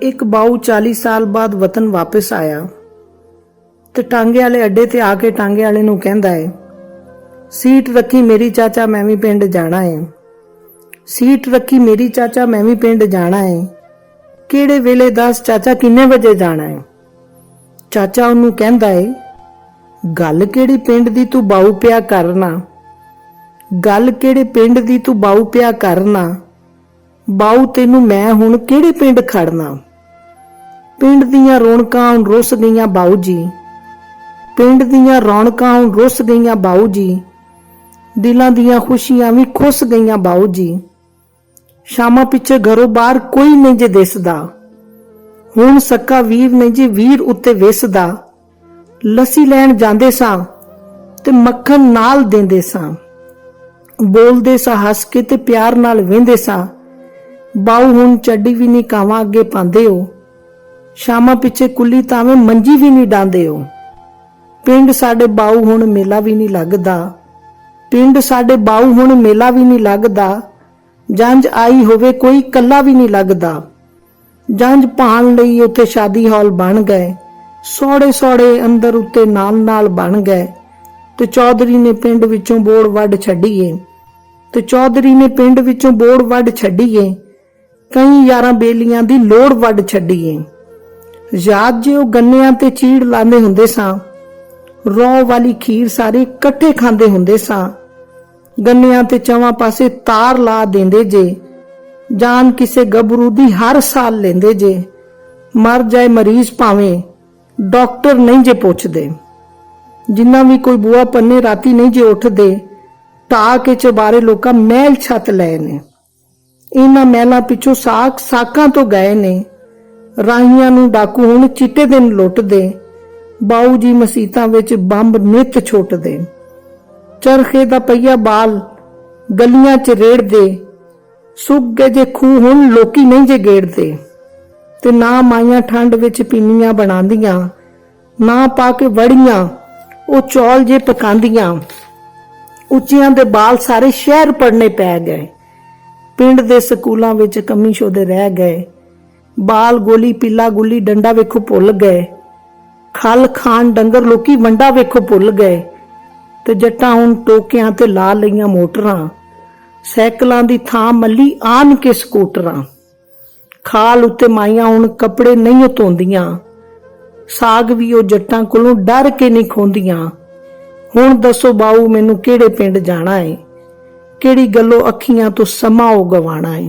एक बाऊ 40 साल बाद वतन वापस आया ते टांगे वाले अड्डे ते आके टांगे वाले नूं कहंदा है, सीट रखी मेरी चाचा मैं भी पिंड जाना है, सीट रखी मेरी चाचा मैं भी पिंड जाना है, किहड़े वेले दस चाचा किन्ने बजे जाना है। चाचा उन्नू कहंदा है, गल किहड़ी पिंड दी तू बाऊ पिया करना, गल किहड़े पिंड दी तू बाऊ पिया करना, बाऊ तेनू मैं हुण किहड़े पिंड खड़ना। पिंड दियां रौनकां हुण रुस गईयां बाऊ जी, पिंड दियां रौनकां हुण रुस गईयां बाऊ जी, दिलां दियां खुशियां भी खुस गईयां बाऊ जी। शामां पिछे घरों बाहर कोई नहीं जे दिसदा, हुण सक्का वीर नहीं जी वीर उत्ते विसदा। लस्सी लैण जांदे सां ते मक्खन नाल देंदे सां, बोलदे सां हस के ते प्यार नाल वेंदे सां। बाऊ हुण चड्डी भी नहीं कावां अगे पांदे हो, शामां पिछे कुली तावें मंजी भी नहीं डांदे हो। पिंड साडे बाऊ हुण मेला भी नहीं लगदा, पिंड साडे बाऊ हुण मेला भी नहीं लगदा। जंज आई होवे कोई कल्ला भी नहीं लगदा, जंज पाण लई उत्थे शादी हॉल बन गए, सौड़े सौड़े अंदर उत्ते नाल नाल बन गए। ते चौधरी ने पिंड विचों बोड़ वड्ड छड्डीए, ते चौधरी ने पिंड विचों बोड़ वड्ड छड्डीए, कई यारां बेलियां दी लोड़ वड्ड छड्डीए। याद जे ओ गन्नियां ते चीड़ लांदे हुंदे सां, रौ वाली खीर सारे कट्ठे खांदे हुंदे सां। गन्नियां ते चवां पासे तार ला देंदे जे, जान किसे गबरू दी हर साल लेंदे जे। मर जाए मरीज भावें डॉक्टर नहीं जे पुछदे, जिन्ना भी कोई बुआ पन्ने राती नहीं जे उठदे, ढा के चबारे लोकां महल छत लए ने। इन्हां महलां पिछों साकां तो गए ने, राहियां नूं डाकू हुण चिट्टे दिन लुटदे, बाऊ जी मसीतां विच बंब नित छुटदे। चरखे दा पहिया बाल गलियां च रेड़दे, सुक गए जे खूह हुण लोकी नहीं जे गेड़दे। ते ना माइयां ठंड विच पिन्नियां बनांदियां, ना पा के वड़ियां ओ चौल जे पकांदियां। उच्चियां दे बाल सारे शहर पढ़ने पै गए, पिंड दे स्कूलां विच कमी शोधे रह गए। बाल गोली पीला गुली डंडा वेखो भुल गए, खल खान डंगर लोकी वंडा वेखो भुल गए। ते जट्टां हुण टोकियां ते ला लईयां मोटरां, सैकलां दी थां मल्ली आन के स्कूटरां। खाल उत्ते माइयां हुण कपड़े नहीं धोंदियां, साग भी ओ जट्टां कोलों डर के नहीं खोंदियां। हुण दसो बाऊ मैनू किहड़े पिंड जाना है, किहड़ी गल्लों अखियां तो समा ओ गवाना है।